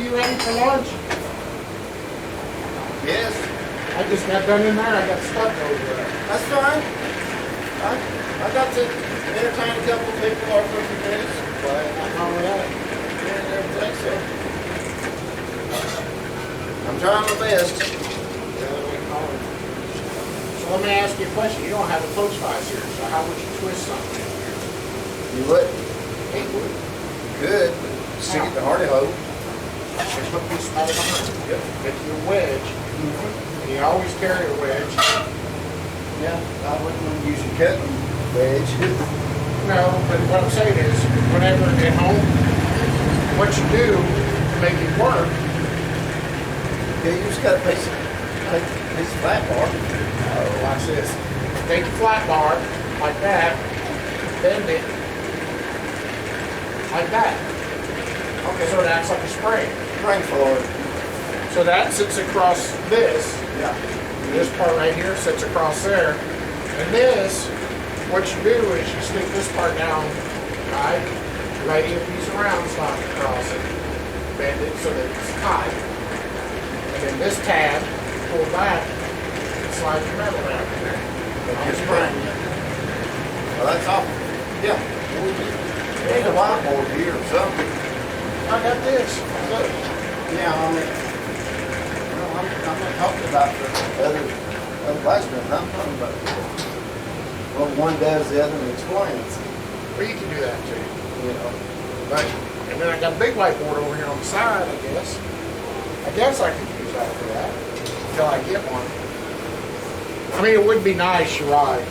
you ready for lunch? Yes. I just got done in there. I got stuck over there. That's fine. I got to entertain a couple of people over a few days. Nothing wrong with that. And everything, so. I'm trying my best. So let me ask you a question. You don't have a post vise here, so how would you twist something in here? You would? It would. Good. Stick it to hardy hoe. Just put a piece of metal behind it. Yep. Make your wedge. And you always carry a wedge. Yeah, I wouldn't use a cutting wedge. No, but what I'm saying is, whenever at home, what you do to make it work, Yeah, you just got a piece of flat bar. watch this. Take your flat bar, like that, bend it, like that. Okay, so it acts like a spring. Spring forward. So that sits across this. Yeah. This part right here sits across there. And this, what you do is you stick this part down, right? Lay a piece of round stock across it. Bend it so that it's tight. And then this tab, pull back, and slide your metal down in there. Like your spring. Well, that's awful. Yeah. You need a whiteboard here or something. I got this. Look. Yeah, I mean, well, I'm not talking about the other blacksmith. I'm talking about what one does, the other explains. Well, you can do that too. You know. But, and then I got a big whiteboard over here on the side, I guess. I guess I could use that for that until I get one. I mean, it would be nice, you're right.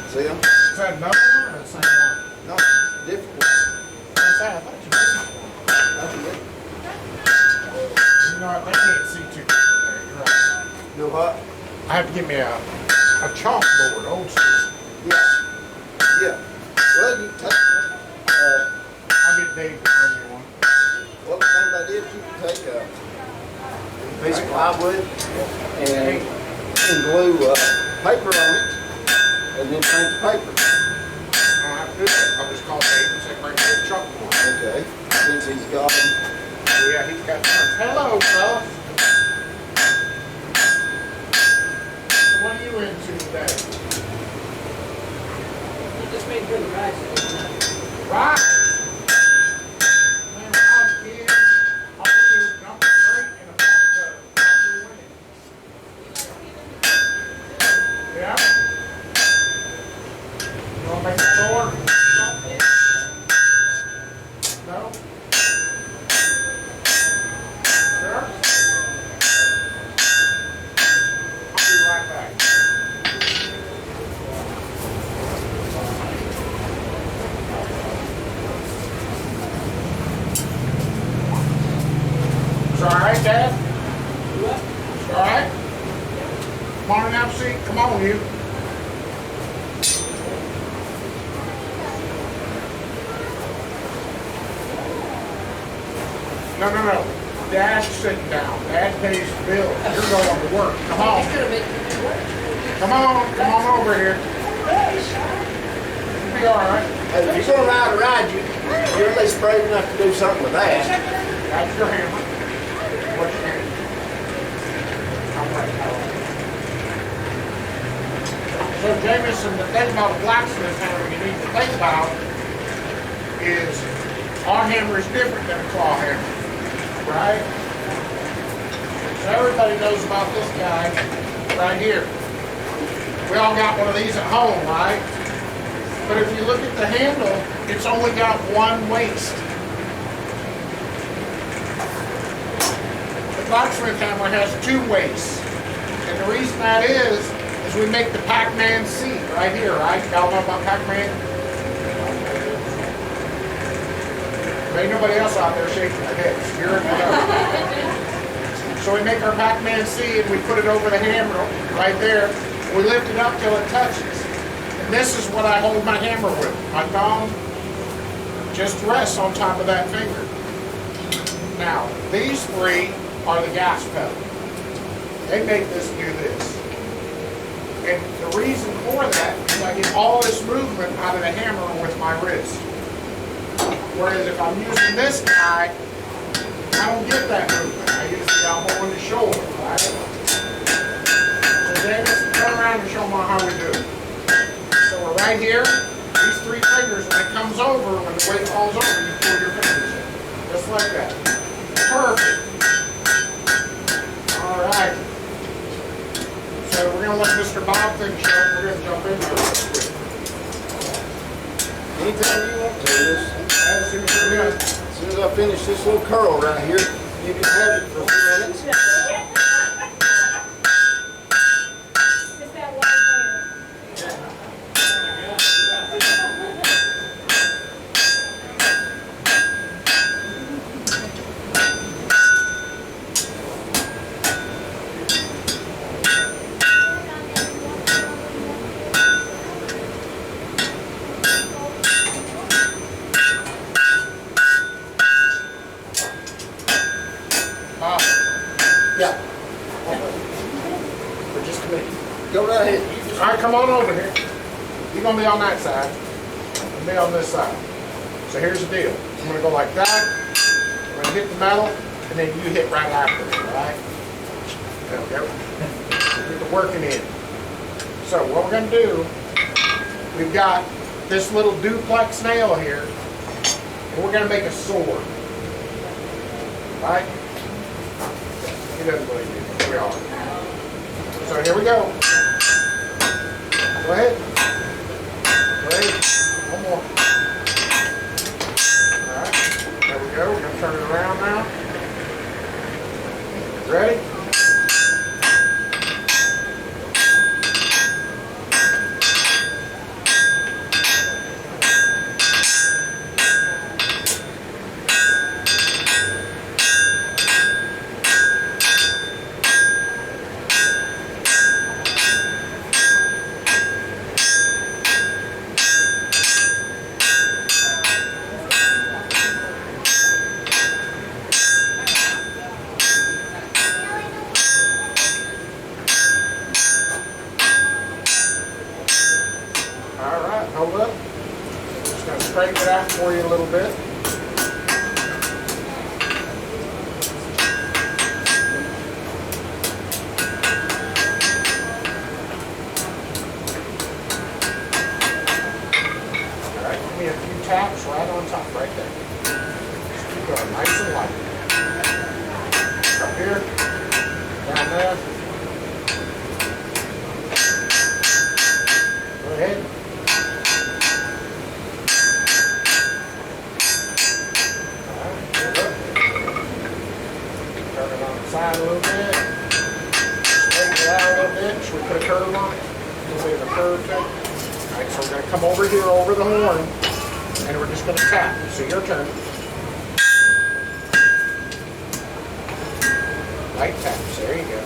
See them? Is that another one or the same one? No, different ones. What's that? I thought you That's it. did. You know what? I can't see too good from there. You're right. Do what? I have to give me a chalkboard, old school. Yeah. Yeah. Well, you take, I'll get Dave to bring you one. well, the thing about it is you can take a piece of plywood and glue paper on it, and then paint the paper. I don't have to do that. I'll just call Dave and say, bring me a chalkboard. Okay. Since he's got them. Oh, yeah, he's got tons. Hello, fella. So what are you into today? You just made good rice. Right. Man, when I was a kid, I was able to dump a straight in a bathtub. After winning. Yeah? You want to make a tour? No? Sure? I'll be right back. It's all right, Dad? It's all right? Come on and have a seat. Come on, you. No. Dad's sitting down. Dad pays the bill. You're going to work. Come on. He's gonna make me work. Come on over here. You'll be all right. Hey, if you're going to ride, you're at least brave enough to do something with that. That's your hammer. What's your hammer? All right. So, Jameson, the thing about a blacksmith hammer you need to think about is our hammer is different than a claw hammer, right? So everybody knows about this guy right here. We all got one of these at home, right? But if you look at the handle, it's only got one waist. The blacksmith hammer has two waists. And the reason that is we make the Pac-Man seat right here, right? Y'all know about Pac-Man? There ain't nobody else out there shaking their heads. You're in the know. So we make our Pac-Man seat and we put it over the hammer right there. We lift it up till it touches. And this is what I hold my hammer with. My thumb just rests on top of that finger. Now, these three are the gas pedal. They make this do this. And the reason for that is I get all this movement out of the hammer with my wrist. Whereas if I'm using this guy, I don't get that movement. I use the elbow and the shoulder, right? So Dennis, turn around and show them how we do it. So we're right here, these three fingers, when it comes over, when the weight falls over, you pull your fingers in. Just like that. Perfect. All right. So we're going to let Mr. Bob finish up. We're going to jump in there real quick. Anytime you want to, this. As soon as you're done. As soon as I finish this little curl right here, you can have it for a few minutes. It's that white hair. Yeah. For just a minute. Go right ahead. All right, come on over here. You're going to be on that side. I'll be on this side. So here's the deal. I'm going to go like that. I'm going to hit the metal, and then you hit right after me, all right? There we go. Get the working in. So what we're going to do, we've got this little duplex nail here, and we're going to make a sword. Right? He doesn't believe me. Here we are. So here we go. Go ahead. Go ahead. One more. Alright. There we go. We're going to turn it around now. Ready? Alright, hold up. Just going to straighten it out for you a little bit. Alright, give me a few taps right on top, right there. Just keep going nice and light. Up here, down there. Go ahead. Turn it on the side a little bit. Straighten it out a little bit. Should we put a curve on it? A little bit of a curve thing. Alright, so we're going to come over here over the horn, and we're just going to tap. So your turn. Light taps. There you go.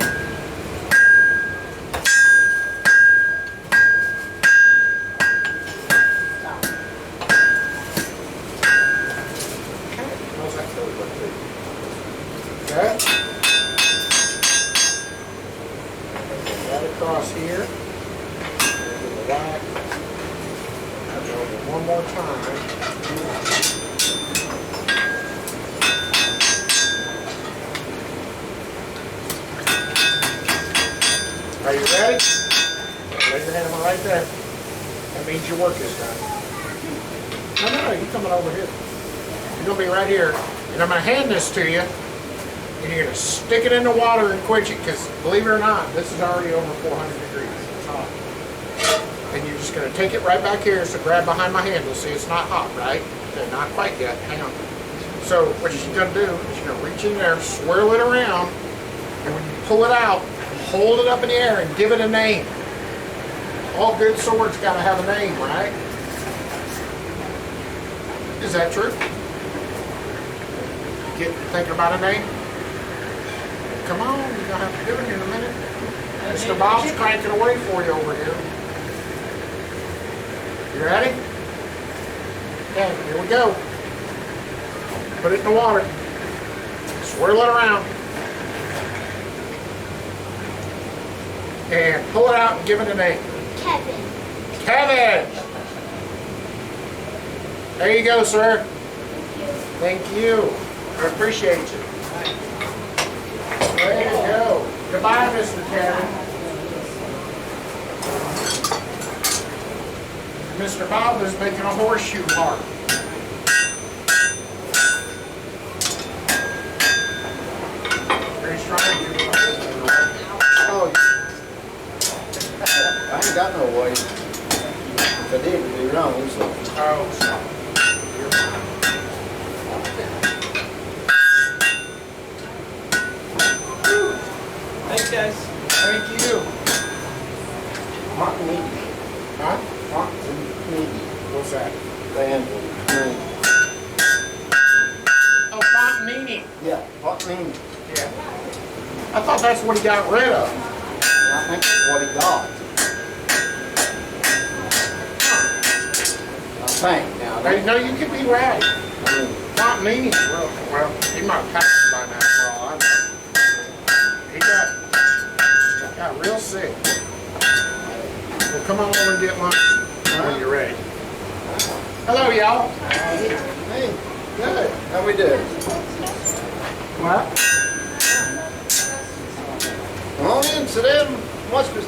How's that feel? Okay. Right across here. Into the back. That's over one more time. Are you ready? Raise your hand right there. That means your work is done. No, you're coming over here. You're going to be right here. And I'm going to hand this to you. And you're going to stick it in the water and quench it, because believe it or not, this is already over 400 degrees. It's hot. And you're just going to take it right back here. So grab behind my handle. See, it's not hot, right? Okay, not quite yet. Hang on. So what you're going to do is you're going to reach in there, swirl it around, and when you pull it out, hold it up in the air and give it a name. All good swords got to have a name, right? Is that true? Get thinking about a name? Come on, you're going to have to do it here in a minute. Mr. Bob's cranking away for you over here. You ready? Okay, here we go. Put it in the water. Swirl it around. And pull it out and give it a name. Kevin. Kevin! There you go, sir. Thank you. I appreciate you. There you go. Goodbye, Mr. Kevin. Mr. Bob is making a horseshoe mark. Very strong. Oh, I ain't got no way. If I did, it'd be wrong, so. Oh, sorry. You're fine. Thanks, guys. Thank you. Hot and meaty. Huh? Hot and meaty. What's that? The anvil. Oh, Fontanini. Yeah, hot and meaty. Yeah. I thought that's what he got rid of. I think that's what he got. I think now. Hey, no, you could be right. I mean, Fontanini's real, well, he might have passed it by now for all I know. He got real sick. Well, come on over and get lunch when you're ready. Hello, y'all. hey, Good. how we doing? What? Come on in, sit down, watch me,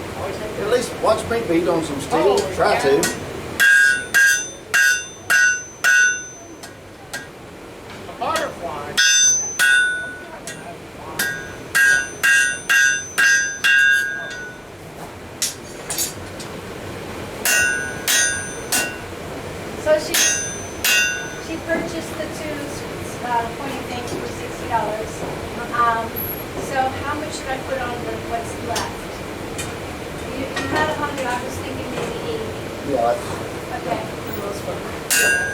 at least watch me beat on some steel, Oh, try yeah. to. A butterfly. So she purchased the two pointing things for $60. So how much should I put on what's left? You had 100. I was thinking maybe 80. Yeah, Okay.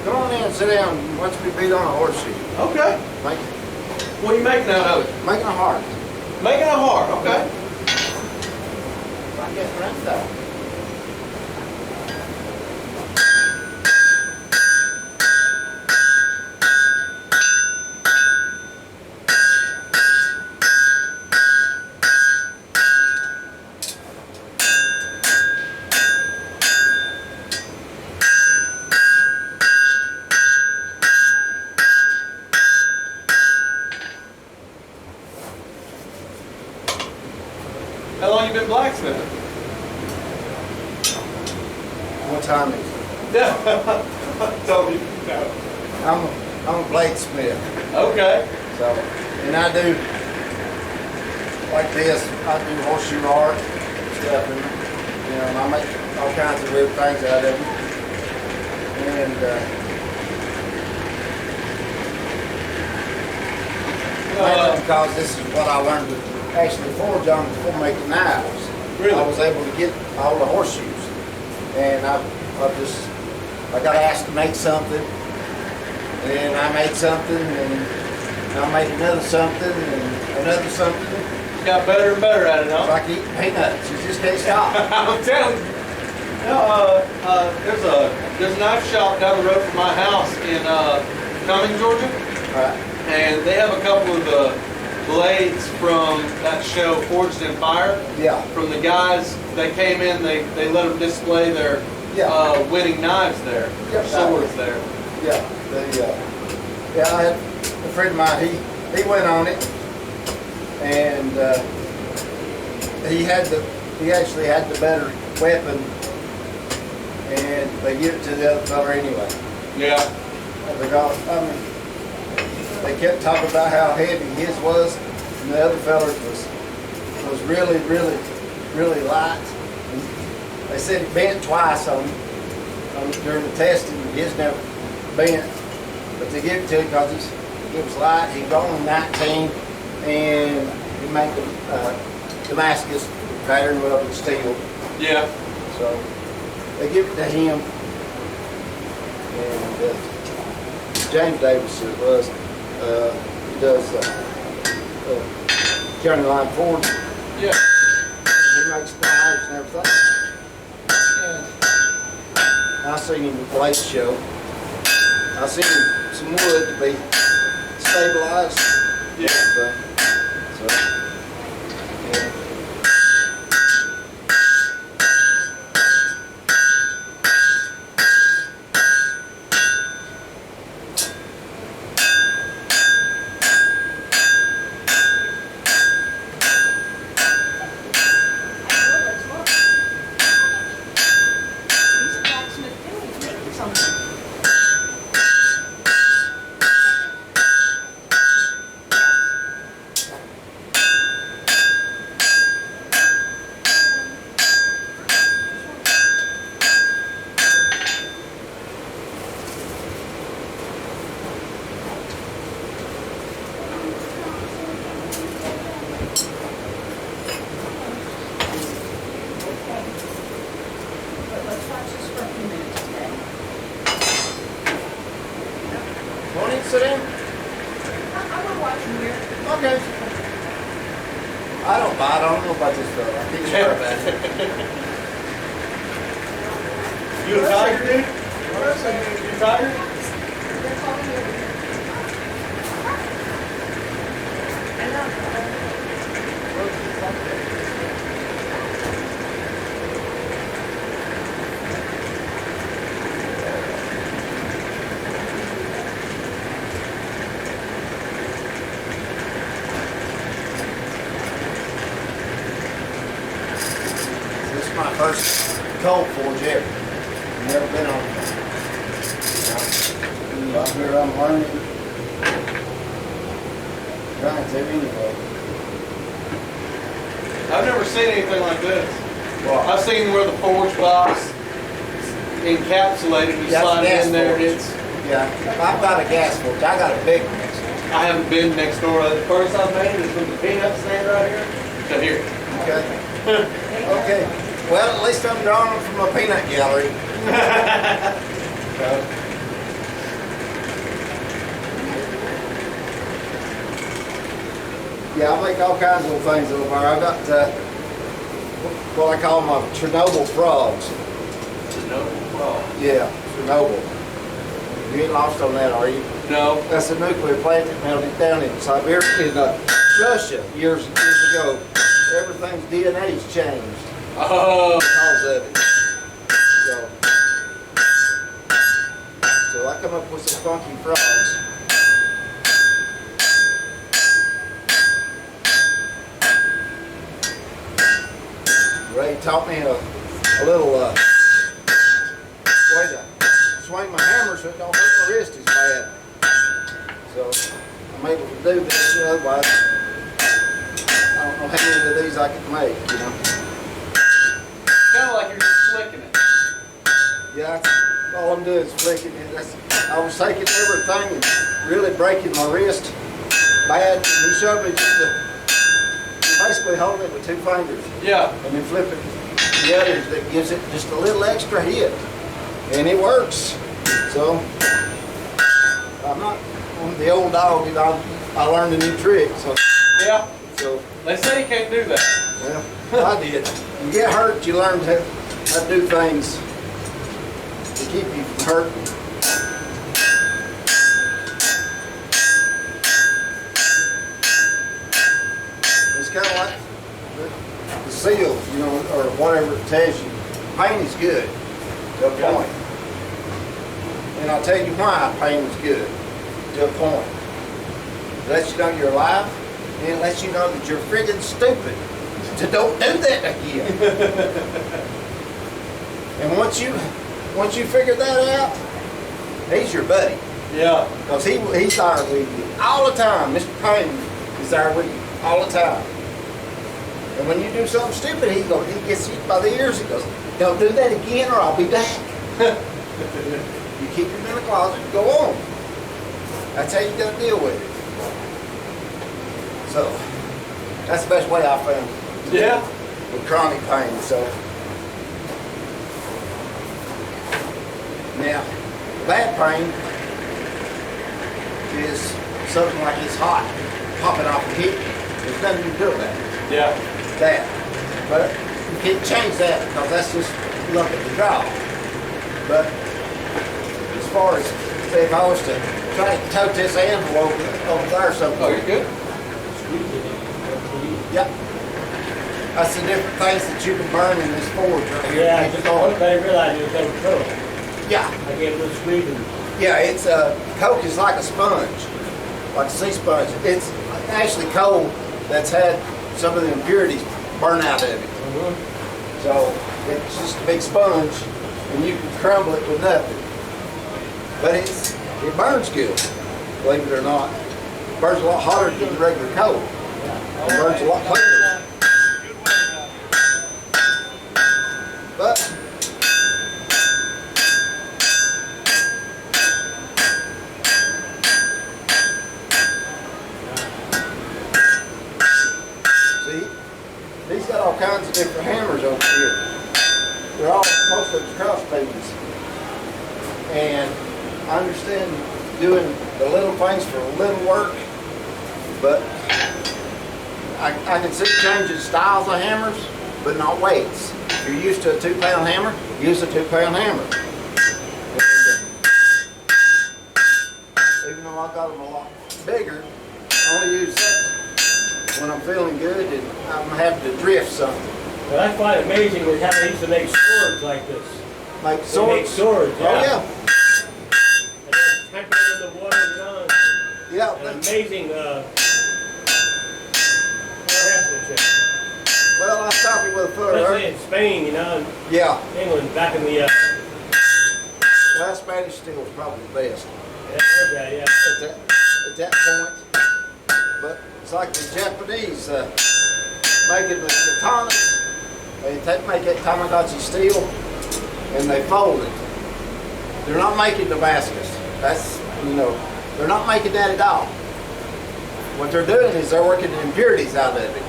Come on in, sit down, and watch me beat on a horseshoe. Okay. Make, What are you making out of it? making a heart. Making a heart. Okay. I guess right there. How long you been blacksmithing? What time is it? Told you. No. I'm a bladesmith. Okay. So, and I do like this. I do horseshoe art stuff, and I make all kinds of weird things out of them. And mainly because this is what I learned to actually forge on before making knives. Really? I was able to get all the horseshoes, and I got asked to make something, and I made something, and I made another something, and another something. Got better and better at it, It's huh? like eating peanuts. You just can't stop. I'm telling you. There's a knife shop down the road from my house in Cumming, Georgia, Right. and they have a couple of the blades from that show, Forged in Fire. Yeah. From the guys that came in, they let them display their winning knives there, Yeah. swords there. Yeah. I had a friend of mine. He went on it, and he actually had the better weapon, and they give it to the other fella anyway. Yeah. Because they kept talking about how heavy his was, and the other fella's was really, really, really light. And they said it bent twice during the testing. His never bent, but they give it to him because it was light. He was only 19, and he made the Damascus pattern welded steel. Yeah. So they give it to him, and James Davis it was. He does County Line Ford. Yeah. He makes knives and everything. And I seen him at the blade show. I seen some wood to be stabilized. Yeah. So, yeah. He's a blacksmith too, he's making something. But let's watch this for a few minutes, okay? Want to sit down? I will watch from here. Okay. I don't know about this stuff. I can't swear about it. You a tiger, dude? You a tiger? They're calling you. I know. This is my first cold forge ever. Never been on it. Out here I'm learning. Trying to anyway. I've never seen anything like this. Well, I've seen where the forge box encapsulated, you That's slide it gas in there, forge. it's, yeah, I've got a gas forge. I got a big one. I haven't been next door. The first I've made it is from the peanut stand right here to here. Okay. Okay. Well, at least I'm drawing them from a peanut gallery. Yeah, I make all kinds of little things over there. I got what I call my Chernobyl frogs. Yeah, Chernobyl. You ain't lost on that, are you? No. That's a nuclear plant that melted down in Siberia, in Russia years and years ago. Everything's DNA's changed Oh. because of it. So I come up with some funky frogs. Ray taught me a little way to swing my hammer so it don't hurt my wrist as bad. So I'm able to do this, otherwise I don't know how many of these I could make, you know. Kind of like you're just flicking it. Yeah, all I'm doing is flicking it. I was taking everything and really breaking my wrist bad. And he showed me just to basically hold it with two fingers. Yeah. And then flip it the others that gives it just a little extra hit. And it works. So I'm not the old dog, and I learned a new trick. So Yeah. so They say you can't do that. well, I did. You get hurt, you learn how to do things to keep you from hurting. It's kind of like the seal, you know, or whatever it tells you. Pain is good to a point. And I'll tell you why pain is good to a point. It lets you know you're alive, and it lets you know that you're friggin' stupid. So don't do that again. And once you figure that out, he's your buddy. Yeah. Because he's there with you all the time. Mr. Payne is there with you all the time. And when you do something stupid, he gets you by the ears. He goes, don't do that again or I'll be back. You keep him in the closet and go on. That's how you got to deal with it. So, that's the best way I found Yeah. with chronic pain. So, now, bad pain is something like it's hot, popping off the hip. There's nothing you can do about it. Yeah. That. But you can't change that because that's just luck at the draw. But as far as, say, if I was to try to tote this anvil over there or something. Oh, you're good. Yep. That's the different things that you can burn in this forge right here. Yeah, Keep just it going. what I realized it was over trouble. Yeah. I gave it a little squeeze and Yeah, it's coke is like a sponge, like a sea sponge. It's actually coal that's had some of the impurities burn out of it. So it's just a big sponge, and you can crumble it with nothing. But it burns good, believe it or not. It burns a lot hotter than regular coal. It burns a lot cleaner. But see, these got all kinds of different hammers over here. They're all, most of them's cross pieces. And I understand doing the little things for little work, but I can see changing styles of hammers, but not weights. If you're used to a 2-pound hammer, use a 2-pound hammer. And, even though I got them a lot bigger, I only use that when I'm feeling good and I'm having to drift something. Well, I find it amazing with how they used to make swords like this. Make They swords. make swords, yeah. Oh yeah. And then temper it in the water and on. Yeah. An amazing craftsmanship. Well, I stopped you with a foot. Especially in Spain, you know, and Yeah. England, back in the, Well, that Spanish steel is probably the best yeah, I heard that, yeah. at that point. But it's like the Japanese making the katanas. They make that Tamagotchi steel and they fold it. They're not making Damascus. That's, you know, they're not making that at all. What they're doing is they're working the impurities out of it.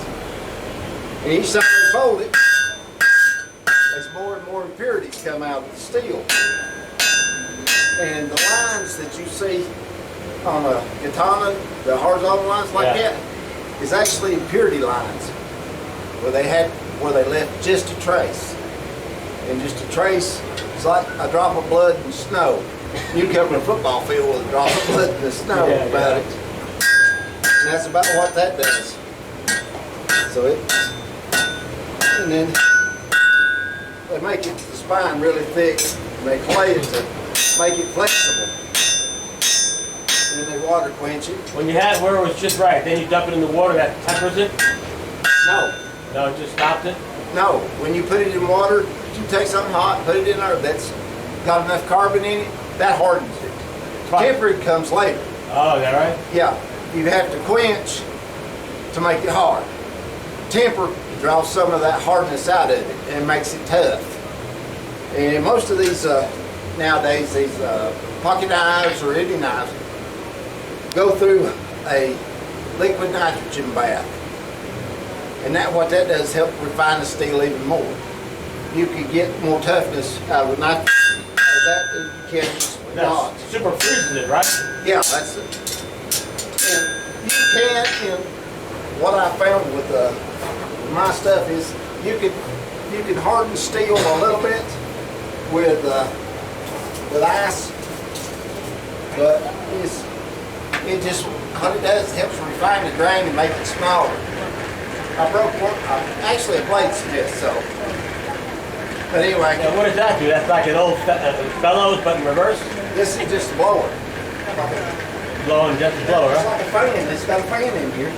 And each time they fold it, there's more and more impurities come out of the steel. And the lines that you see on a katana, the horizontal lines like Yeah. that, is actually impurity lines where they left just a trace. And just a trace, it's like a drop of blood in snow. You cover a football field with a drop of blood in the snow about it. And that's about what that does. So and then they make the spine really thick, and they clay it to make it flexible. And then they water quench it. When you had it where it was just right, then you dump it in the water, that tempers it? No, No, it just stopped it? no. When you put it in water, you take something hot, put it in there that's got enough carbon in it, that hardens it. Fine. Tempering comes later. Oh, is that right? Yeah, you have to quench to make it hard. Temper draws some of that hardness out of it and makes it tough. And most of these nowadays, these pocket knives or Eddie knives go through a liquid nitrogen bath. And what that does is help refine the steel even more. You can get more toughness out of nitrogen that than you can with That rods. super freezes it, right? Yeah, that's it. And you can, and what I found with my stuff is you can harden steel a little bit with ice, but it just what it does, it helps refine the grain and make it smaller. I broke one, actually a bladesmith, so. But anyway, Now, what does that do? That's like an old bellows, but in reverse? this is just a blower. Blowing just a blower, It's huh? like a fan. It's got a fan in here.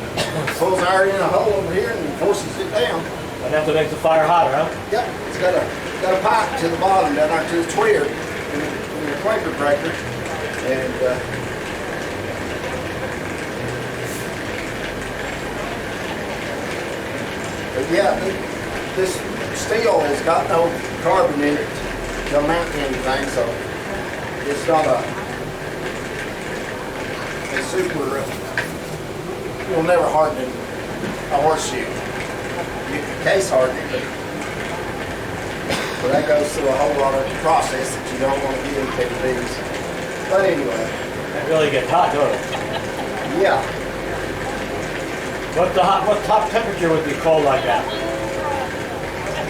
Pulls air in a hole over here and forces it down. And that's what makes the fire hotter, huh? Yep, it's got a pipe to the bottom down there to the tweeter in the Quaker breaker. And but yeah, this steel has got no carbon in it to amount to anything, so it's not a super, you'll never harden a horseshoe. You can case harden it, but that goes through a whole lot of process that you don't want to get into these. But anyway, That really gets hot, don't it? yeah. What top temperature would be cold like that?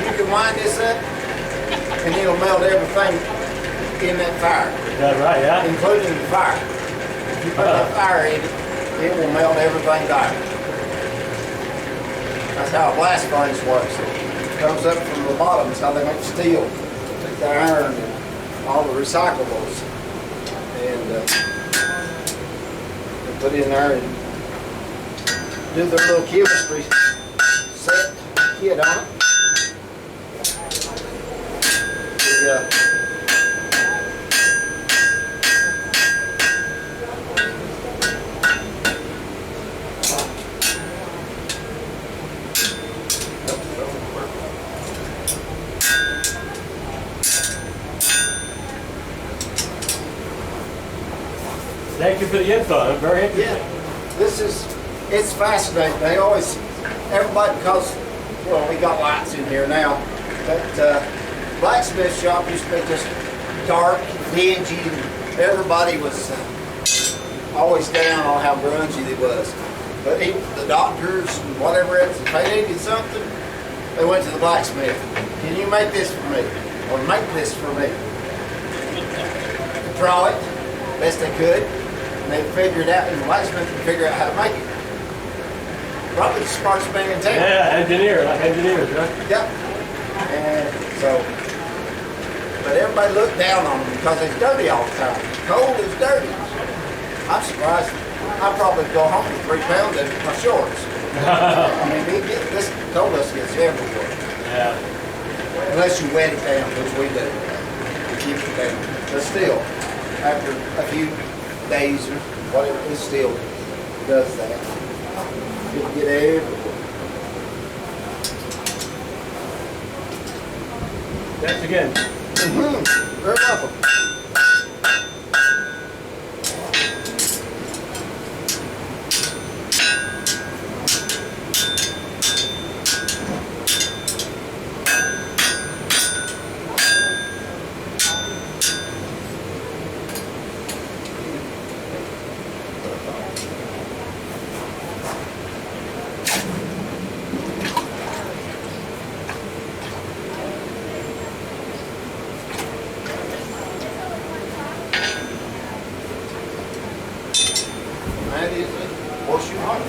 You can wind this up and it'll melt everything in that fire, Is that right, yeah? including the fire. If you put that fire in it, it will melt everything down. That's how a blast furnace works. It comes up from the bottom. It's how they make steel. Take the iron and all the recyclables and they put it in there and do their little chemistry set kit on it. Thank you for the info. I'm very interested. Yeah, it's fascinating. They always, everybody, because, well, we got lights in here now, but blacksmith shop used to be just dark, dingy, and everybody was always down on how grungy it was. But even the doctors and whatever else, if they needed something, they went to the blacksmith. Can you make this for me? Or make this for me? Draw it, best they could. And they'd figure it out, and the blacksmith would figure out how to make it. Probably the smartest man in town. Yeah, engineer, like engineers, right? Yep. And so, but everybody looked down on them because it's dirty all the time. Cold is dirty. I'm surprised. I probably go home with 3 pounds in my shorts. I mean, this cold dust gets everywhere. Yeah. Unless you wet it down, which we do. We keep it down. But still, after a few days or whatever, it still does that. It'll get everywhere. Thanks again. Very welcome. that is a horseshoe heart.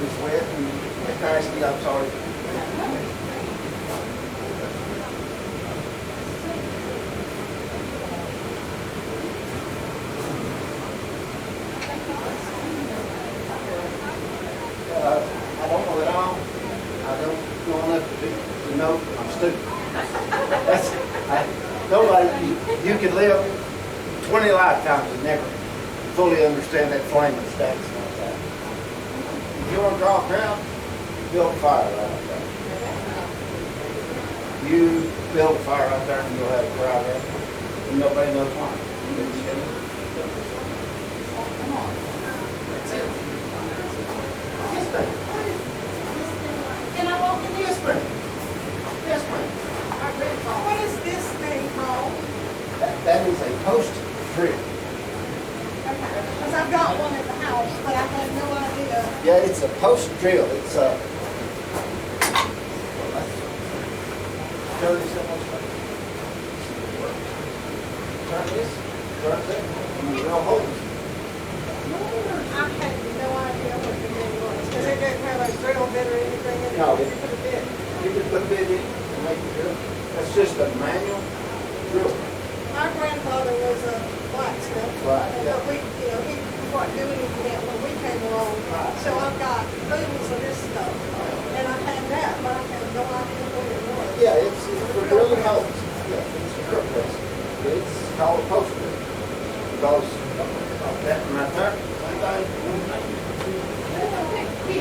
It's wet and nasty, I'm sorry. I don't know it all. I don't know enough to know I'm stupid. Nobody, you can live 20 lifetimes and never fully understand that flame and stacks like that. If you want to draw a crowd, build a fire right out there. You build a fire right there and you'll have a crowd there. And nobody knows why. Come on. That's it. Yes, ma'am. Can I walk in Yes, there? ma'am. Yes, ma'am. What is this thing called? That is a post drill. Okay, because I've got one at the house, but I had no idea. Yeah, it's a post drill. It's a. Turn this up. Turn this. Turn that. And you drill holes. I had no idea what the thing was, because it didn't have a drill bit or anything in it. No, You put a bit. You can put a bit in and make it drill. That's just a manual drill. My grandfather was a blacksmith. Right, yeah. But we, he wasn't doing anything yet when we came along. Right. So I've got oodles of this stuff. And I had that, but I had no idea what it was. Yeah, it's for drilling holes. Yeah, it's a drill press. It's called a post drill. Because of that one right there, same thing. See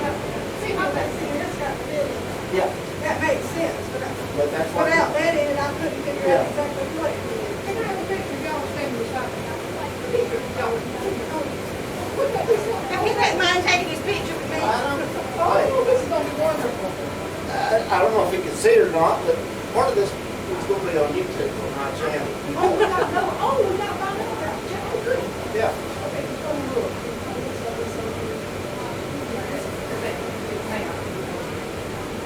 how that thing has got the bit in it? Yeah, That makes sense, but that's what. without that in it, I couldn't figure Yeah. out exactly what it did. Can I have a picture of y'all standing beside me? Now, he didn't mind taking his picture with me. Oh, this is gonna be wonderful. I don't know if you can see it or not, but part of this is going to be on YouTube on my channel. Oh, we got to find out about it. Oh, good. Yeah. Okay, let's go and look.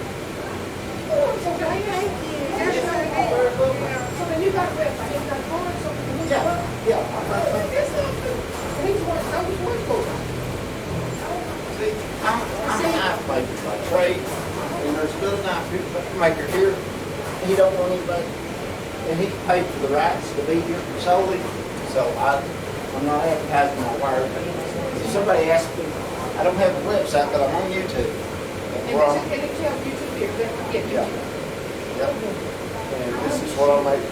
Oh, it's okay. Thank you. Yes, so then you got a website, you got a card, so we can look it up. Yeah. It's not good. He's one, that was one for. See, I'm a knife maker by trade, and there's another knife maker here. He don't want anybody, and he paid for the rights to be here solely, so I'm not advertising my wire. If somebody asks me, I don't have a website, but I'm on YouTube. And it's on YouTube here, Yeah. Yep. And this is what I make,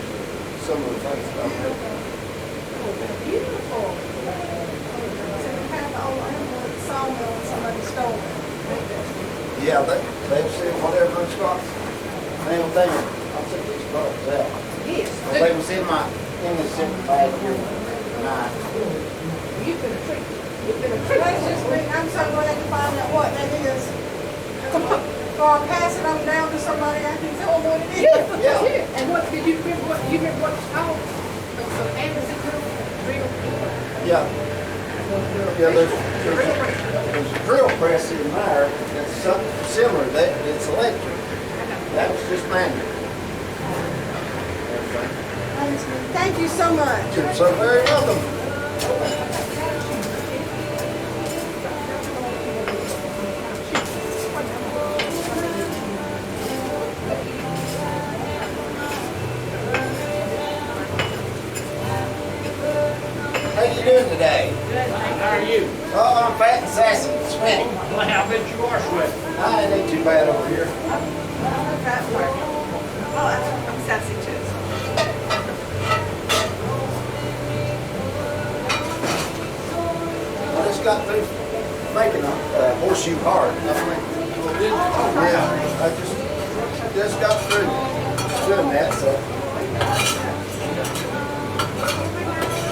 some of the things that I make. Beautiful. So you have the old anvil at the sawmill and somebody stole it. Yeah, they've said whatever it's got nailed down. I'll take these products out. Yes. Well, they was in the simple bag here tonight. You've been a treat. You've been a treat. That's just me. I'm so glad to find out what that is. Or pass it on down to somebody I can tell them what it is. Yeah. Yeah. And what, did you remember what it's called? Some Anderson drill? Yeah. Yeah, there's a drill press in there that's something similar. That it's electric. That was just manual. Thank you so much. You're so very welcome. How you doing today? How are you? Oh, I'm fat and sassy and sweaty. Well, I bet you are sweating. I ain't too bad over here. I'm sassy too. I just got through making a horseshoe heart. Yeah, I just got through doing that, so.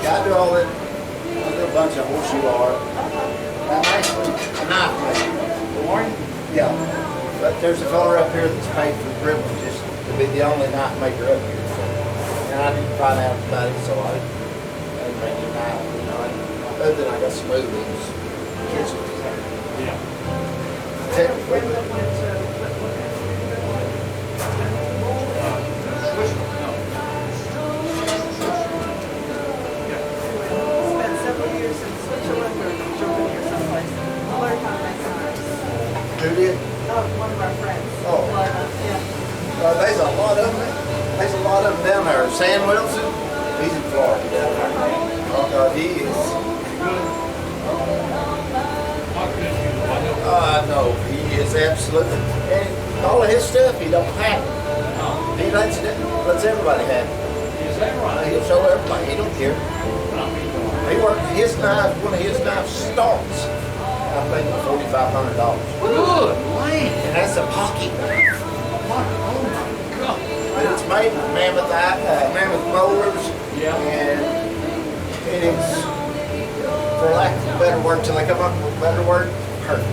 Yeah, I do all that. I do a bunch of horseshoe art. I'm actually a knife maker. Yeah, but there's a fella up here that's paid for the privilege just to be the only knife maker up here. So. And I didn't find out about it, so I didn't bring any knife, you know. Other than I got some other things. Yeah. Technically. down there, Sam Wilson, he's in Florida down there. Oh God, he is. I know, he is absolutely, and all of his stuff he don't have. He lets everybody have it. Is that right? He'll show everybody, he don't care. He works, his knife, one of his knives starts, I think, $4,500. Good land. And that's a pocket knife. What? Oh my God. And it's made with mammoth molars. Yeah. And it's, for lack of a better word, till they come up with a better word, perfect.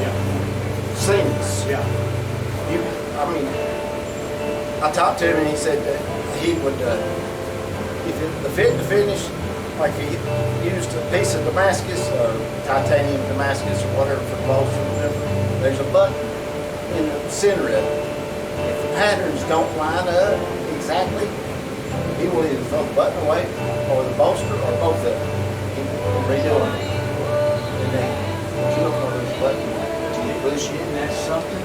Yeah. Seamless. Yeah. I mean, I talked to him and he said that he would, if the fit and the finish, like he used a piece of Damascus or titanium Damascus or whatever for the bolster or whatever, there's a button in the center of it. If the patterns don't line up exactly, he will either throw the button away or the bolster or both of them. He will redo it. And then you don't know those buttons. Bullshit, that's something.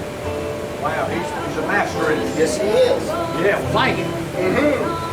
Wow, he's a master at it. Yes, he is. Yeah, well, thank you. Mm-hmm.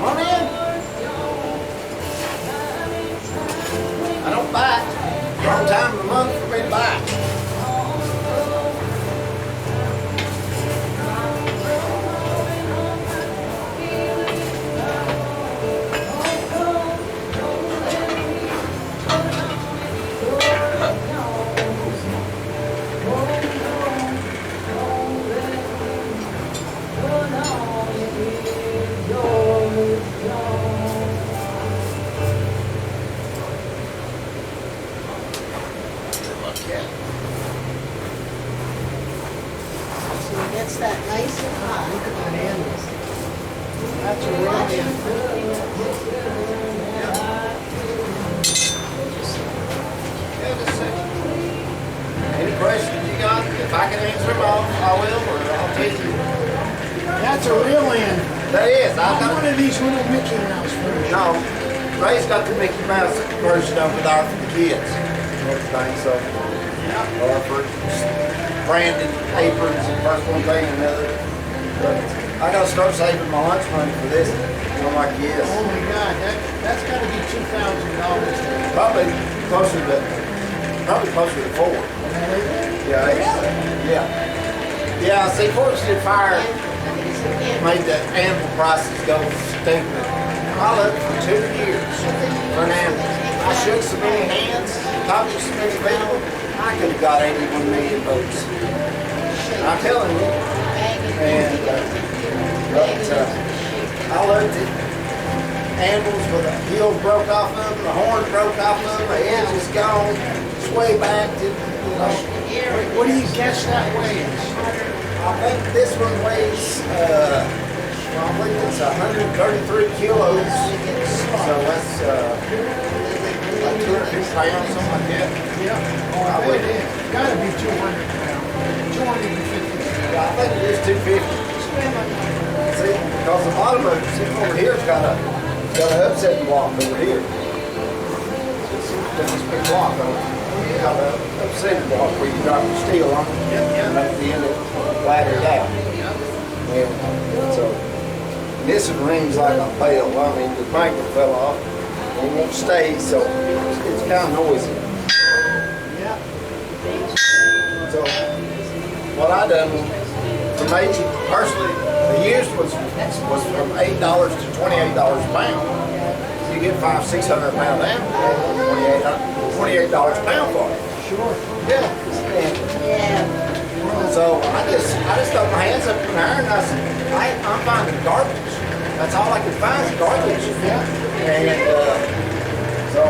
Come on in. I don't bite. Wrong time of the month for me to bite. It's that nice and hot. Look at that anvil. That's a real Any questions you got? If I can answer them all, I will, or I'll tell you. That's a real end. That is, I've Not got one of these little Mickey Mouse versions. no. Ray's got the Mickey Mouse version over there for the kids. Everything, so. Or for branded aprons and first one thing and another. But I gotta start saving my lunch money for this. I'm like, yes. Oh my God, that's gotta be $2,000. Probably closer to 4. Yeah, yeah. See, Forestry Fire made the anvil prices go stupid. I looked for 2 years for an anvil. I shook so many hands, talked to so many people, I could have got 81 million votes. I'm telling you. And I looked at anvils with the heels broke off of them, the horns broke off of them, the edge is gone, sway back to, you know. What do you guess that weighs? I think this one weighs, I believe it's 133 kilos. So that's like 250 pounds, something like that. Yeah. Oh, I bet it is. Gotta be 200 pounds. 250 pounds. Yeah, I think it is 250. See, because the bottom of it, see, over here, it's got an upsetting block over here. This big block on it. Got an upsetting block where you drop the steel on it. And at the end it flatter it out. And so this one rings like a bell. I mean, the magnet fell off. It won't stay, so it's kind of noisy. Yeah. So what I done for me personally, the used was from $8 to $28 a pound. You get 500-600 pound ammo, $28 a pound for it. Sure. Yeah. And So I just stuck my hands up in there and I said, I'm finding garbage. That's all I could find is garbage. Yeah. And You're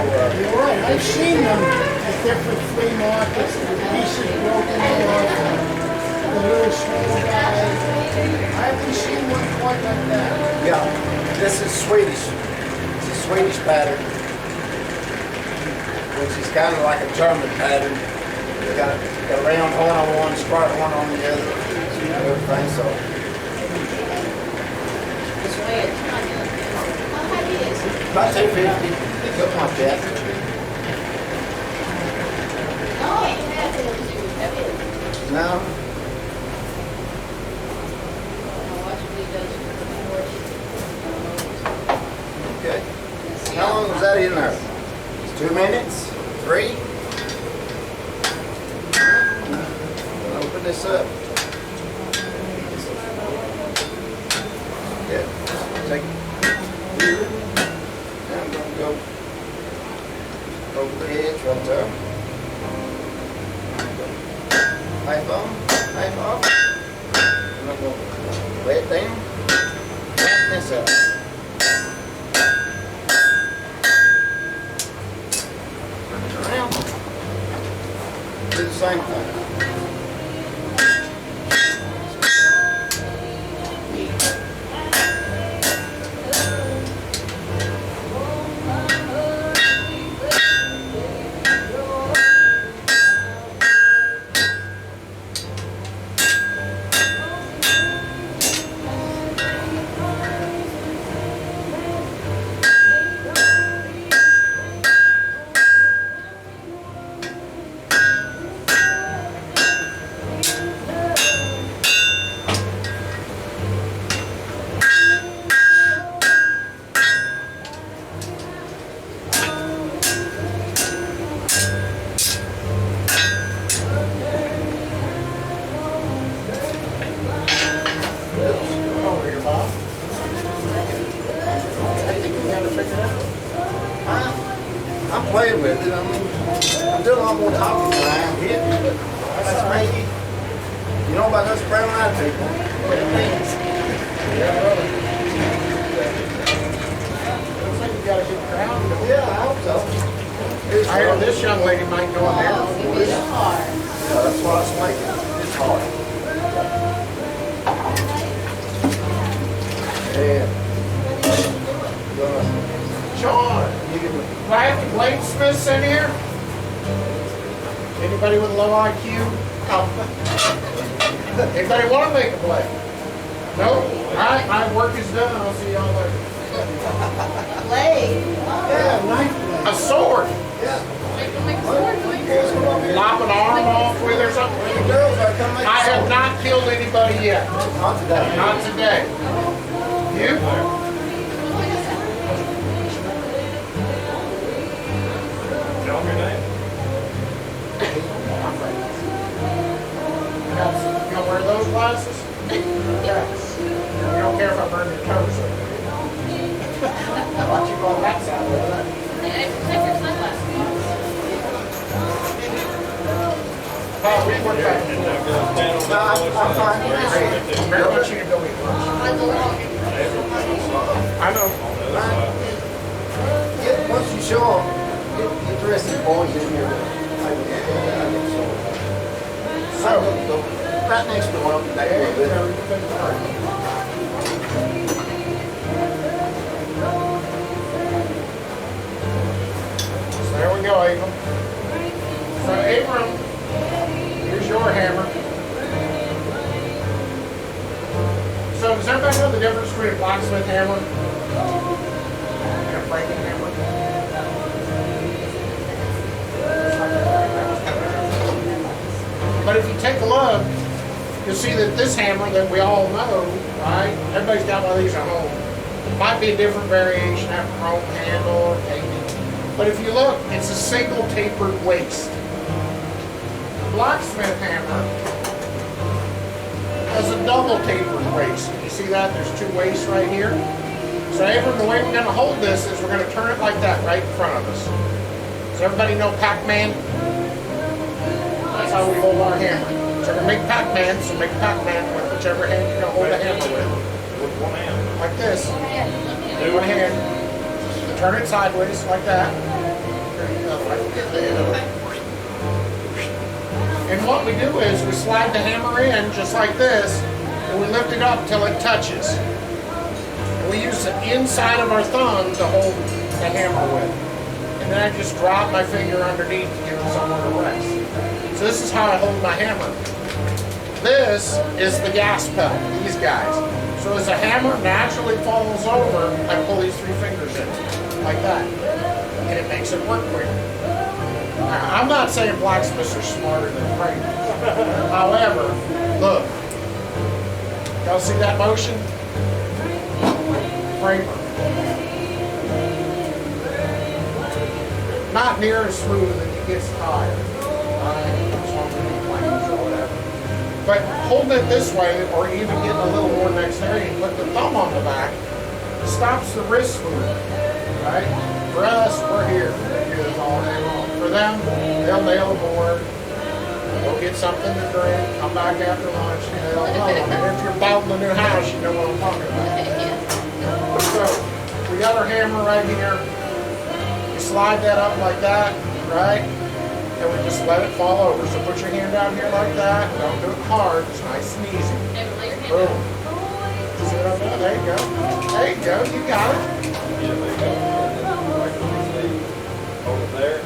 right, I've seen them at different flea markets, the pieces broken off, the little small guys. I haven't seen one quite like that. yeah, this is Swedish. It's a Swedish pattern, which is kind of like a German pattern. They got a round horn on one, square horn on the other, everything. So about 250. They cook like that. No. Okay. How long was that in there? 2 minutes? 3? Open this up. Yeah. Take here. Now I'm gonna go over the edge right there. Knife on, knife off. And I'm gonna lay it down. Flatten this up. Turn it around. Do the same thing. Over here, Bob. I think we got to figure it out. I'm playing with it. I'm doing a lot more talking than I am hitting, but that's me. You know about those brown eyed people? What it means. Yeah, brother. Looks like you got a good crowd. don't you? Yeah, I hope so. I hear this young lady might go in there. Yeah, that's what I was making. It's hard. Yeah. Sean, do I have any bladesmiths in here? Anybody with low IQ? Anybody want to make a blade? No? All right, my work is done. I'll see y'all later. Yeah, knife. A sword. Yeah. Lop an arm off with or something. The girls are coming. I have not killed anybody yet. Not today. Not today. You? Tell me your name. You don't wear those glasses? Yes. You don't care if I burn your toes. I want you to go on that side of it. Oh, we work back. I'm fine. Mary wants you to go eat lunch. I know. Once you show them, get the rest of the boys in here. So, right next to one today a little bit. So there we go, Abram. So Abram, here's your hammer. So does everybody know the difference between a blacksmith hammer and a breaking hammer? But if you take a look, you'll see that this hammer that we all know, right? Everybody's got one of these at home. Might be a different variation, have a chrome handle or taping. But if you look, it's a single tapered waist. The blacksmith hammer has a double tapered waist. You see that? There's two waists right here. So Abram, the way we're going to hold this is we're going to turn it like that right in front of us. Does everybody know Pac-Man? That's how we hold our hammer. So we're gonna make Pac-Man, so make Pac-Man with whichever hand you're gonna hold the hammer with. With one hand. Like this. One hand. Turn it sideways like that. And what we do is we slide the hammer in just like this, and we lift it up till it touches. And we use the inside of our thumb to hold the hammer with. And then I just drop my finger underneath to give it somewhere to rest. So this is how I hold my hammer. This is the gas pedal, these guys. So as the hammer naturally falls over, I pull these 3 fingers in, like that. And it makes it work quicker. Now, I'm not saying blacksmiths are smarter than framers. However, look. Y'all see that motion? Framer. Not near as smooth as it gets tired. Or whatever. But holding it this way, or even getting a little more dexterity, put the thumb on the back, stops the wrist movement. Right? For us, we're here. We do this all day long. For them, they'll nail a board, go get something to drink, come back after lunch, and they'll know. And if you're building a new house, you know what I'm talking about. So, we got our hammer right here. You slide that up like that, right? And we just let it fall over. So put your hand down here like that. Don't do it hard. It's nice and easy. Boom. See what I'm doing? There you go. There you go. You got it. Yeah, there you go. Like over there.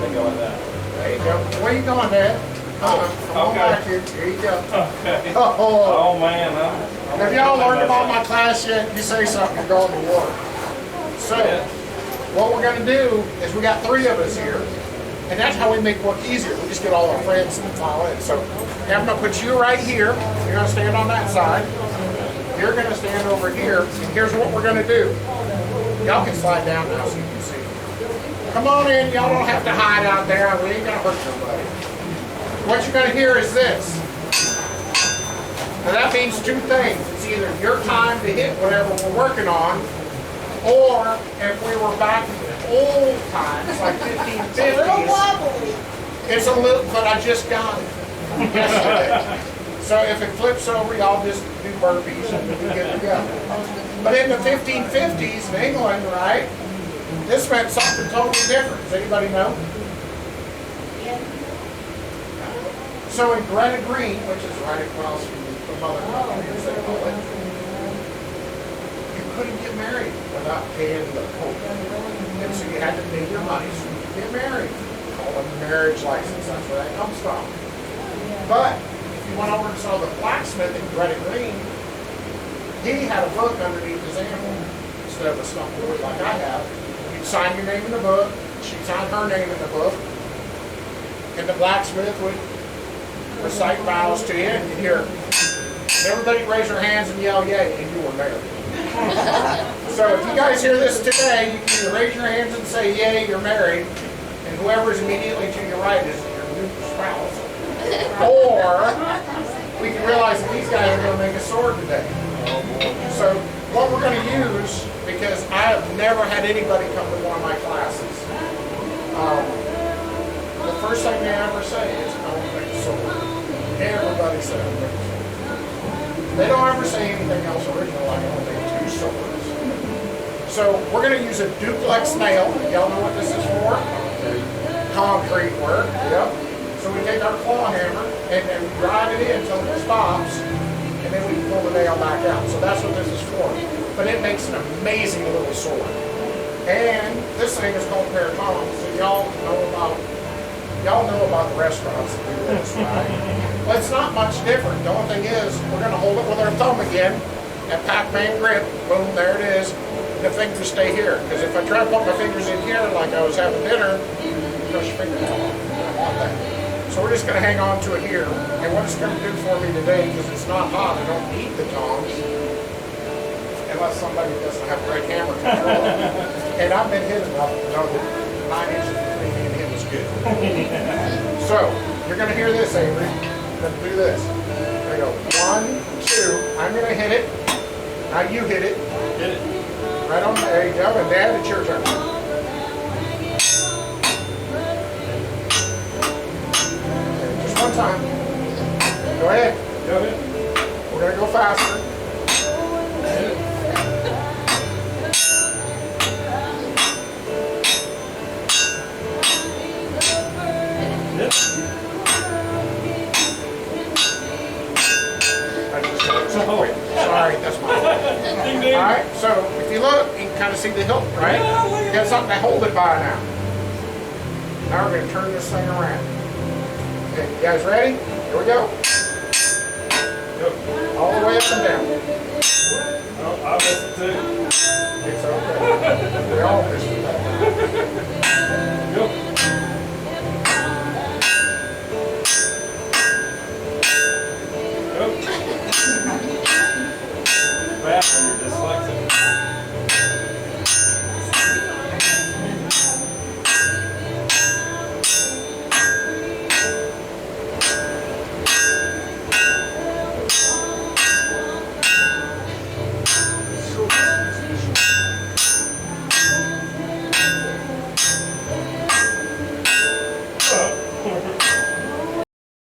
They go like that. There you go. Where you going, Dad? Come on back here. Here you go. Okay. Oh, Oh man, have y'all learned about my class yet? You say something, you're going to war. So, what we're going to do is we got 3 of us here, and that's how we make work easier. We just get all our friends and file in. So, I'm going to put you right here. You're going to stand on that side. You're going to stand over here, and here's what we're going to do. Y'all can slide down now so you can see. Come on in. Y'all don't have to hide out there. We ain't going to hurt nobody. What you're going to hear is this. Now that means 2 things. It's either your time to hit whatever we're working on, or if we were back in the old times, like 1550s, it's a little, but I just got it yesterday. So if it flips over, y'all just do burpees and we get to go. But in the 1550s in England, right, this meant something totally different. Does anybody know? So in Greta Green, which is right across from Mother Company, as they call it, you couldn't get married without paying the Pope. And so you had to pay your money so you could get married. Call it a marriage license, that's where that comes from. But if you went over and saw the blacksmith in Greta Green, he had a book underneath his animal instead of a stump of wood like I have. You'd sign your name in the book, she'd sign her name in the book, and the blacksmith would recite vows to you, and you'd hear everybody raise their hands and yell yay, and you were married. So if you guys hear this today, you can either raise your hands and say yay, you're married, and whoever is immediately to your right is your new spouse. Or we can realize that these guys are going to make a sword today. So what we're going to use, because I have never had anybody come to one of my classes, the first thing they ever say is, I want to make a sword. Everybody said, I want to make a sword. They don't ever say anything else original, like I want to make 2 swords. So we're going to use a duplex nail. Y'all know what this is for? Concrete work, yep. So we take our claw hammer and then we drive it in until it stops, and then we pull the nail back out. So that's what this is for. But it makes an amazing little sword. And this thing is called pear tongs, so y'all know about the restaurants that do this, right? Well, it's not much different. The only thing is, we're going to hold it with our thumb again, at Pac-Man grip, boom, there it is. The fingers stay here, because if I try to put my fingers in here like I was having dinner, you crush your fingernail off. I don't want that. So we're just going to hang on to it here. And what it's going to do for me today, because it's not hot, I don't need the tongs, unless somebody doesn't have great hammer control. And I've been hit enough to know that 9 inches between me and him is good. So, you're going to hear this, Avery. We're going to do this. There you go. 1, 2. I'm going to hit it. Now you hit it. Hit it. Right on there. You go. And Dad, it's your turn. time. Go ahead. Go ahead. We're gonna go faster. Yep. I just got it so quick. Sorry, that's my fault. Ding, ding. All right, so if you look, you can kind of see the hilt, right? You got something to hold it by now. Now we're gonna turn this thing around. Okay, you guys ready? Here we go. Yep. All the way up and down. Oh, I missed it too. It's okay. We all missed it. Yep.